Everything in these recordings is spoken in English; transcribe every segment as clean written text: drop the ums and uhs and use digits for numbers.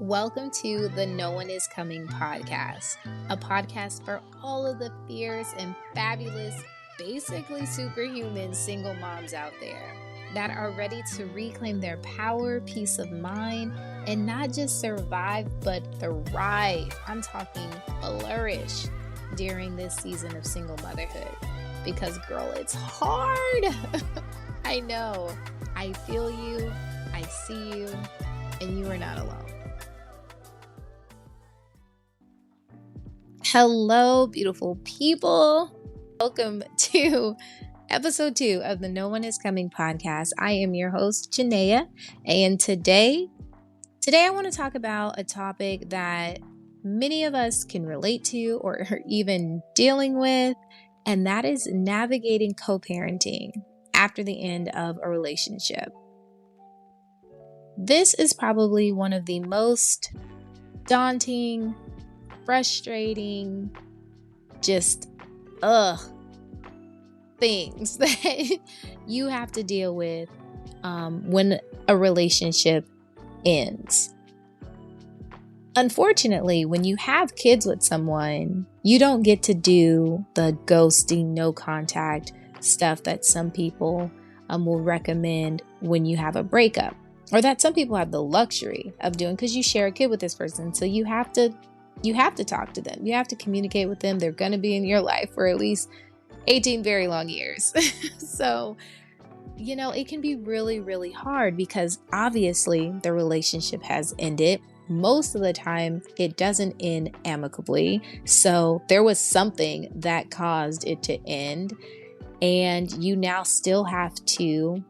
Welcome to the No One Is Coming podcast, a podcast for all of the fierce and fabulous, basically superhuman single moms out there that are ready to reclaim their power, peace of mind, and not just survive, but thrive. I'm talking flourish during this season of single motherhood. Because girl, it's hard. I know. I feel you. I see you. And you are not alone. Hello, beautiful people. Welcome to episode 2 of the No One Is Coming podcast. I am your host, Janaia. And today I want to talk about a topic that many of us can relate to or are even dealing with. And that is navigating co-parenting after the end of a relationship. This is probably one of the most daunting, frustrating, just things that you have to deal with when a relationship ends. Unfortunately, when you have kids with someone, you don't get to do the ghosting, no contact stuff that some people will recommend when you have a breakup, or that some people have the luxury of doing because you share a kid with this person. So you have to talk to them. You have to communicate with them. They're going to be in your life for at least 18 very long years. So, it can be really, really hard because obviously the relationship has ended. Most of the time, it doesn't end amicably. So there was something that caused it to end. And you now still have to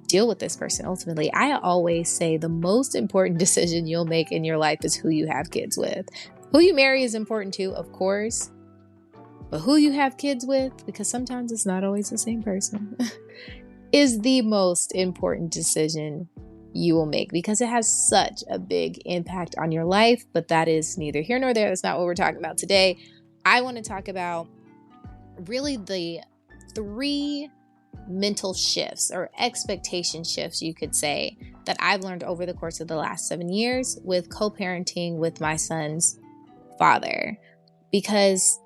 deal with this person ultimately. I always say the most important decision you'll make in your life is who you have kids with. Who you marry is important too, of course. But who you have kids with, because sometimes it's not always the same person, is the most important decision you will make because it has such a big impact on your life. But that is neither here nor there. That's not what we're talking about today. I want to talk about really the 3 mental shifts or expectation shifts, you could say, that I've learned over the course of the last 7 years with co-parenting with my son's father. Because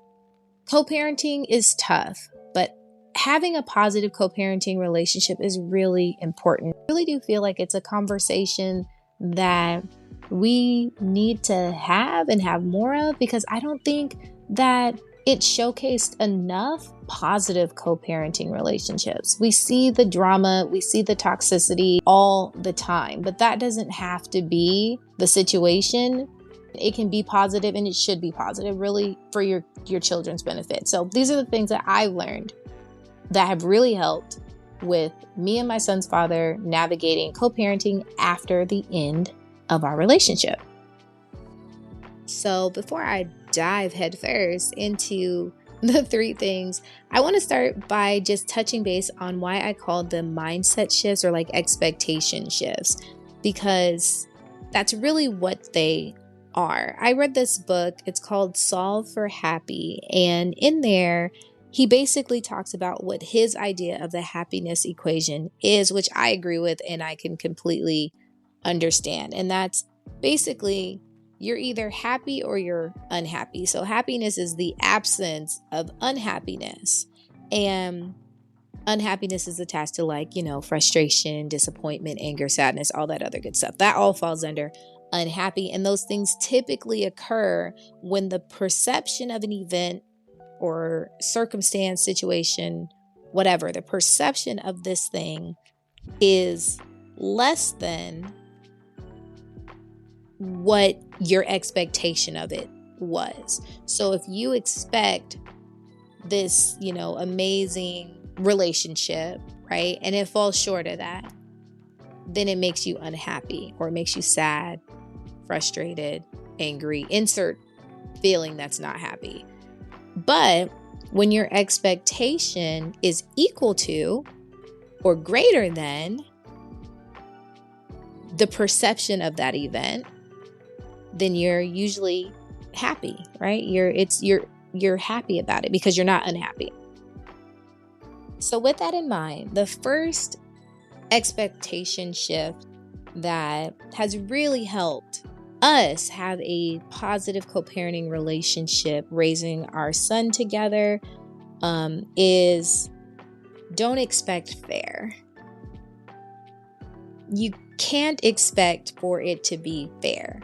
co-parenting is tough, but having a positive co-parenting relationship is really important. I really do feel like it's a conversation that we need to have and have more of, because I don't think that it showcased enough positive co-parenting relationships. We see the drama, we see the toxicity all the time, but that doesn't have to be the situation. It can be positive, and it should be positive really for your children's benefit. So these are the things that I've learned that have really helped with me and my son's father navigating co-parenting after the end of our relationship. So before I dive headfirst into the 3 things, I want to start by just touching base on why I called them mindset shifts or like expectation shifts, because that's really what they are. I read this book. It's called Solve for Happy. And in there, he basically talks about what his idea of the happiness equation is, which I agree with and I can completely understand. And that's basically you're either happy or you're unhappy. So happiness is the absence of unhappiness. And unhappiness is attached to frustration, disappointment, anger, sadness, all that other good stuff. That all falls under unhappy. And those things typically occur when the perception of an event or circumstance, situation, whatever, the perception of this thing is less than what your expectation of it was. So if you expect this, amazing relationship, right, and it falls short of that, then it makes you unhappy, or it makes you sad, frustrated, angry, insert feeling that's not happy. But when your expectation is equal to or greater than the perception of that event, then you're usually happy, right? You're happy about it because you're not unhappy. So with that in mind, the first expectation shift that has really helped us have a positive co-parenting relationship, raising our son together, is don't expect fair. You can't expect for it to be fair.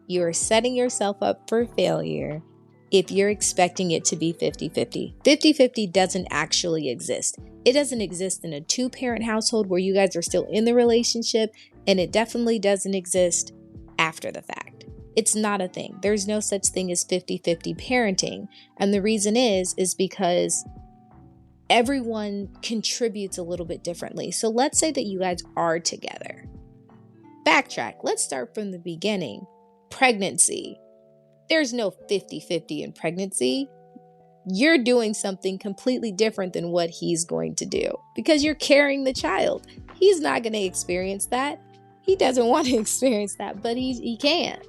You're setting yourself up for failure if you're expecting it to be 50-50. 50-50 doesn't actually exist. It doesn't exist in a two-parent household where you guys are still in the relationship, and it definitely doesn't exist after the fact. It's not a thing. There's no such thing as 50-50 parenting. And the reason is because everyone contributes a little bit differently. So let's say that you guys are together. Backtrack. Let's start from the beginning. Pregnancy. There's no 50-50 in pregnancy. You're doing something completely different than what he's going to do because you're carrying the child. He's not going to experience that. He doesn't want to experience that, but he can.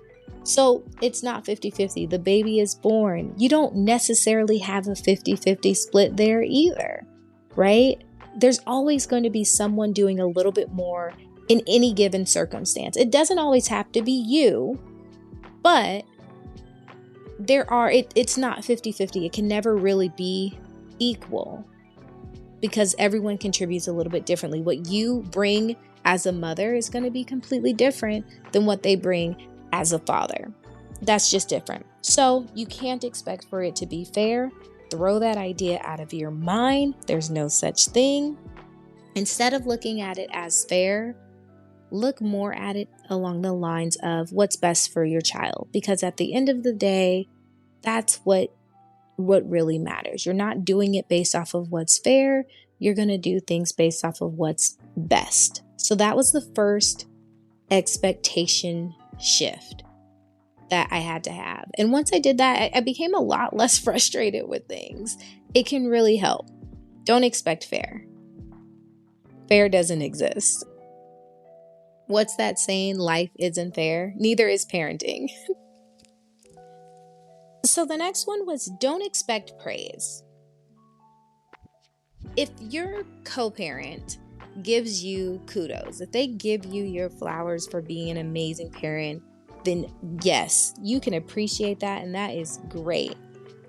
So it's not 50-50. The baby is born. You don't necessarily have a 50-50 split there either, right? There's always going to be someone doing a little bit more in any given circumstance. It doesn't always have to be you, but it's not 50-50. It can never really be equal because everyone contributes a little bit differently. What you bring as a mother is going to be completely different than what they bring as a father. That's just different. So you can't expect for it to be fair. Throw that idea out of your mind. There's no such thing. Instead of looking at it as fair, look more at it along the lines of what's best for your child. Because at the end of the day, that's what really matters. You're not doing it based off of what's fair. You're going to do things based off of what's best. So that was the first expectation shift that I had to have. And once I did that, I became a lot less frustrated with things. It can really help. Don't expect fair. Fair doesn't exist. What's that saying? Life isn't fair. Neither is parenting. So the next one was don't expect praise. If your co-parent gives you kudos, if they give you your flowers for being an amazing parent, then yes, you can appreciate that and that is great.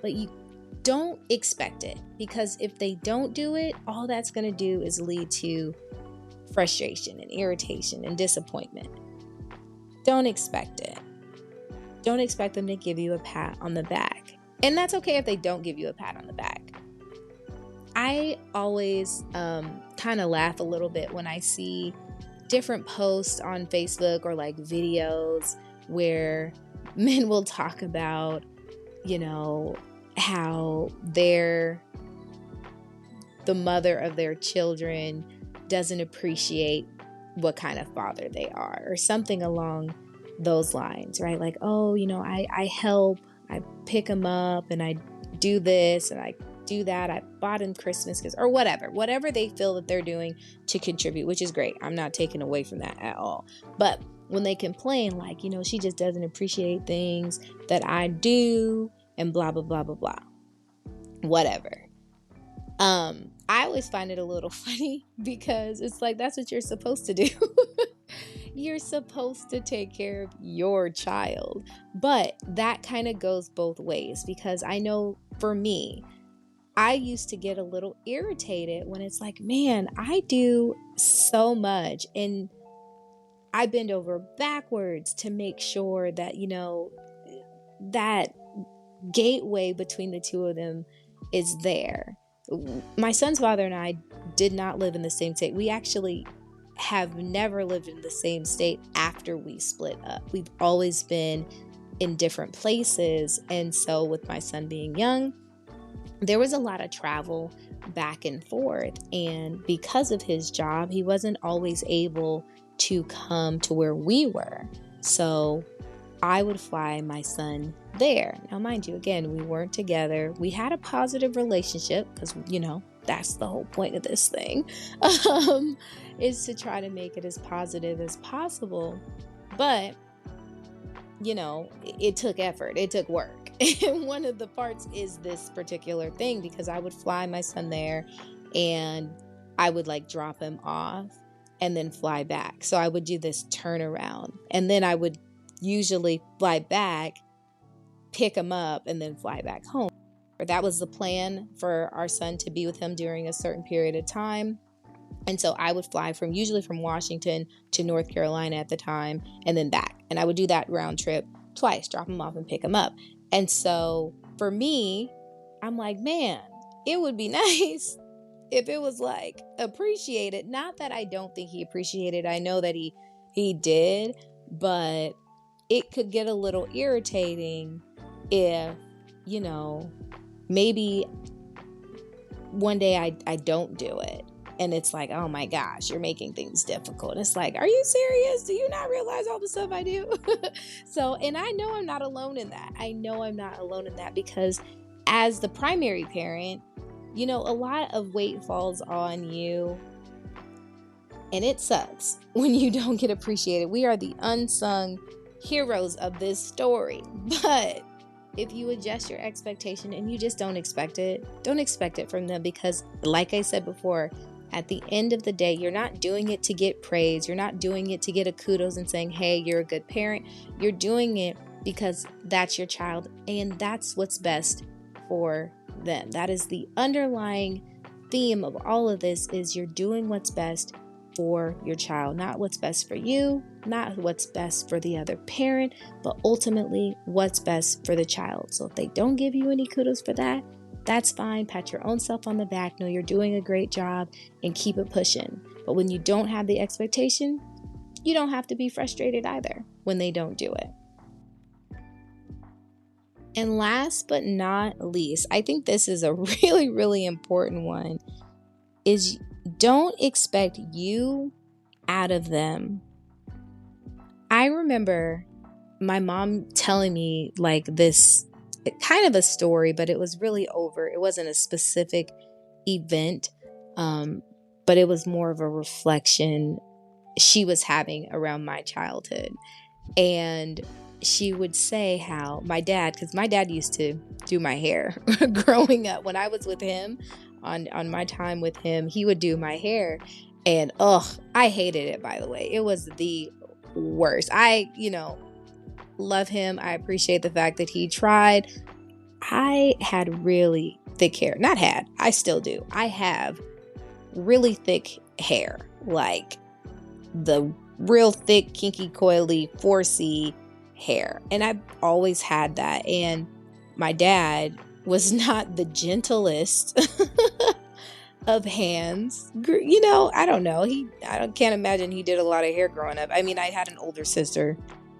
But you don't expect it, because if they don't do it, all that's going to do is lead to frustration and irritation and disappointment. Don't expect it. Don't expect them to give you a pat on the back. And that's okay if they don't give you a pat on the back. I always kind of laugh a little bit when I see different posts on Facebook or like videos where men will talk about, how the mother of their children doesn't appreciate what kind of father they are, or something along those lines, right? Like, I help, I pick them up and I do this and I do that. I bought him Christmas gifts or whatever they feel that they're doing to contribute, which is great. I'm not taking away from that at all. But when they complain, like, she just doesn't appreciate things that I do and blah, blah, blah, blah, blah, whatever. I always find it a little funny because it's like, that's what you're supposed to do. You're supposed to take care of your child. But that kind of goes both ways, because I know for me, I used to get a little irritated when it's like, man, I do so much and I bend over backwards to make sure that, that gateway between the two of them is there. My son's father and I did not live in the same state. We actually have never lived in the same state after we split up. We've always been in different places. And so with my son being young, there was a lot of travel back and forth. And because of his job, he wasn't always able to come to where we were. So I would fly my son there. Now, mind you, again, we weren't together. We had a positive relationship because, that's the whole point of this thing, is to try to make it as positive as possible. But, it took effort. It took work. And one of the parts is this particular thing, because I would fly my son there and I would drop him off. and then fly back. So I would do this turnaround, and then I would usually fly back, pick him up, and then fly back home. That was the plan for our son to be with him during a certain period of time. And so I would fly usually from Washington to North Carolina at the time, and then back. And I would do that round trip twice, drop him off and pick him up. And so for me, I'm like, man, it would be nice if it was like appreciated. Not that I don't think he appreciated. I know that he did, but it could get a little irritating if, maybe one day I don't do it. And it's like, oh my gosh, you're making things difficult. It's like, are you serious? Do you not realize all the stuff I do? So, and I know I'm not alone in that. Because as the primary parent, a lot of weight falls on you. And it sucks when you don't get appreciated. We are the unsung heroes of this story. But if you adjust your expectation and you just don't expect it from them. Because like I said before, at the end of the day, you're not doing it to get praise. You're not doing it to get a kudos and saying, hey, you're a good parent. You're doing it because that's your child and that's what's best for them. That is the underlying theme of all of this, is you're doing what's best for your child, not what's best for you, not what's best for the other parent, but ultimately what's best for the child. So if they don't give you any kudos for that, that's fine. Pat your own self on the back. Know you're doing a great job and keep it pushing. But when you don't have the expectation, you don't have to be frustrated either when they don't do it. And last but not least, I think this is a really, really important one, is don't expect you out of them. I remember my mom telling me like this kind of a story, but it was really it wasn't a specific event, but it was more of a reflection she was having around my childhood. And she would say how my dad, because my dad used to do my hair growing up. When I was with him, on my time with him, he would do my hair. And I hated it, by the way. It was the worst. I love him. I appreciate the fact that he tried. I had really thick hair. I still do. I have really thick hair, like the real thick, kinky, coily 4C hair. And I've always had that. And my dad was not the gentlest of hands. I don't know. Can't imagine he did a lot of hair growing up. I mean, I had an older sister,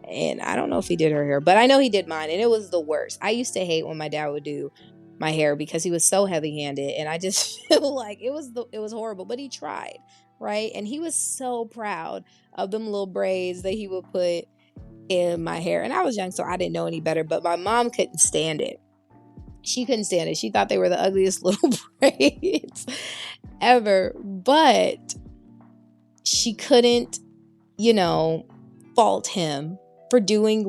and I don't know if he did her hair, but I know he did mine, and it was the worst. I used to hate when my dad would do my hair because he was so heavy-handed, and I just feel like it was horrible. But he tried, right? And he was so proud of them little braids that he would put in my hair. And I was young, so I didn't know any better. But my mom couldn't stand it. She couldn't stand it. She thought they were the ugliest little braids ever. But she couldn't, fault him for doing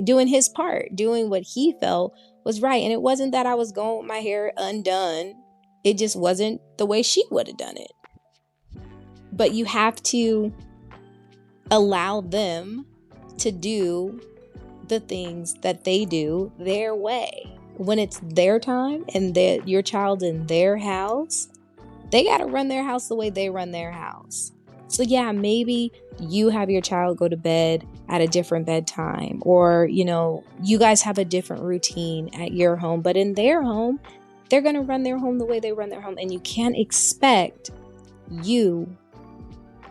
doing his part, doing what he felt was right. And it wasn't that I was going with my hair undone. It just wasn't the way she would have done it. But you have to allow them to do the things that they do their way. When it's their time and your child in their house, they got to run their house the way they run their house. So yeah, maybe you have your child go to bed at a different bedtime, or, you guys have a different routine at your home, but in their home, they're going to run their home the way they run their home. And you can't expect you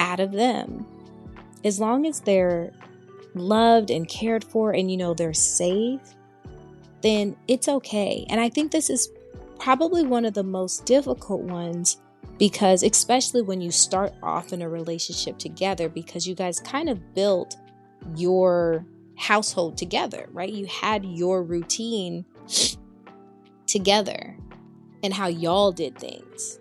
out of them. As long as they're loved and cared for and, they're safe, then it's okay. And I think this is probably one of the most difficult ones, because especially when you start off in a relationship together, because you guys kind of built your household together, right? You had your routine together and how y'all did things.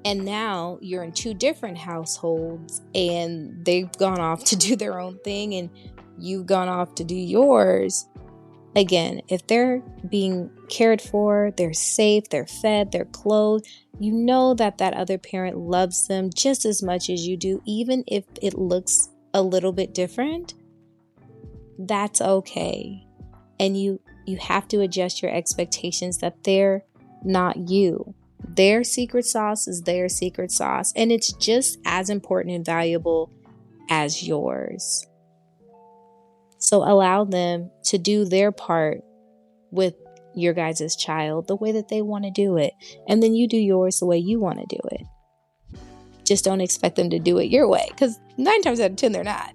And now you're in two different households and they've gone off to do their own thing and you've gone off to do yours. Again, if they're being cared for, they're safe, they're fed, they're clothed, you know that that other parent loves them just as much as you do, even if it looks a little bit different. That's okay. And you have to adjust your expectations that they're not you. Their secret sauce is their secret sauce, and it's just as important and valuable as yours. So allow them to do their part with your guys' child the way that they want to do it. And then you do yours the way you want to do it. Just don't expect them to do it your way, because 9 times out of 10, they're not.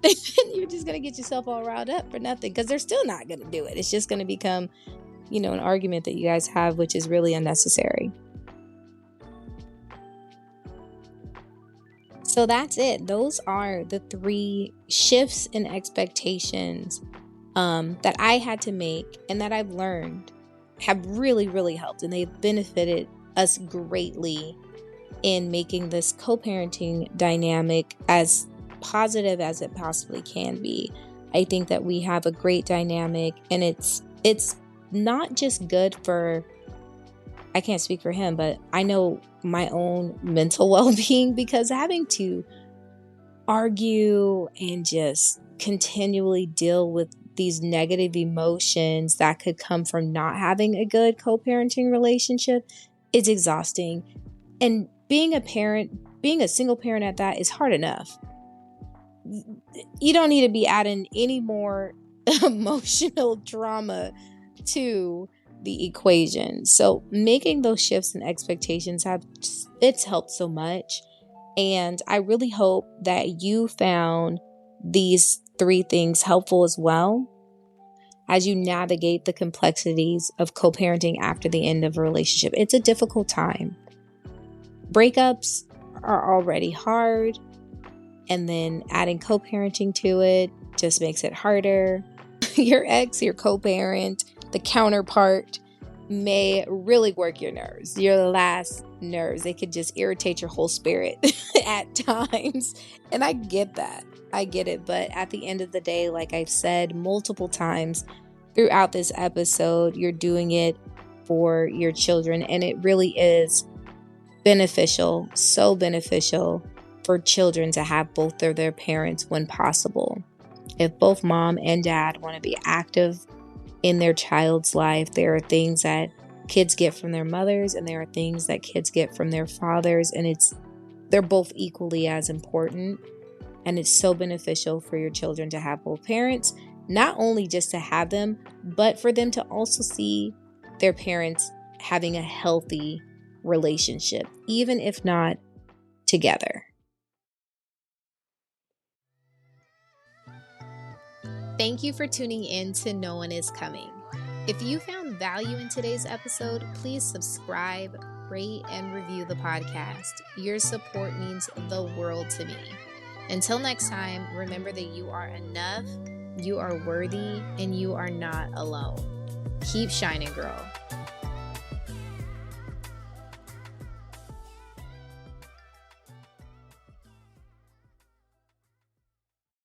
You're just going to get yourself all riled up for nothing, because they're still not going to do it. It's just going to become, an argument that you guys have, which is really unnecessary. So that's it. Those are the 3 shifts in expectations that I had to make and that I've learned have really, really helped. And they've benefited us greatly in making this co-parenting dynamic as positive as it possibly can be. I think that we have a great dynamic, and it's not just good for, I can't speak for him, but I know my own mental well-being, because having to argue and just continually deal with these negative emotions that could come from not having a good co-parenting relationship is exhausting. And being a single parent at that is hard enough. You don't need to be adding any more emotional drama to the equation. So making those shifts in expectations it's helped so much. And I really hope that you found these 3 things helpful as well as you navigate the complexities of co-parenting after the end of a relationship. It's a difficult time. Breakups are already hard, and then adding co-parenting to it just makes it harder. Your ex, your co-parent, the counterpart may really work your nerves, your last nerves. They could just irritate your whole spirit at times. And I get that. I get it. But at the end of the day, like I've said multiple times throughout this episode, you're doing it for your children. And it really is beneficial, so beneficial for children to have both of their parents when possible. If both mom and dad want to be active in their child's life, there are things that kids get from their mothers, and there are things that kids get from their fathers, and they're both equally as important. And it's so beneficial for your children to have both parents, not only just to have them, but for them to also see their parents having a healthy relationship, even if not together. Thank you for tuning in to No One Is Coming. If you found value in today's episode, please subscribe, rate, and review the podcast. Your support means the world to me. Until next time, remember that you are enough, you are worthy, and you are not alone. Keep shining, girl.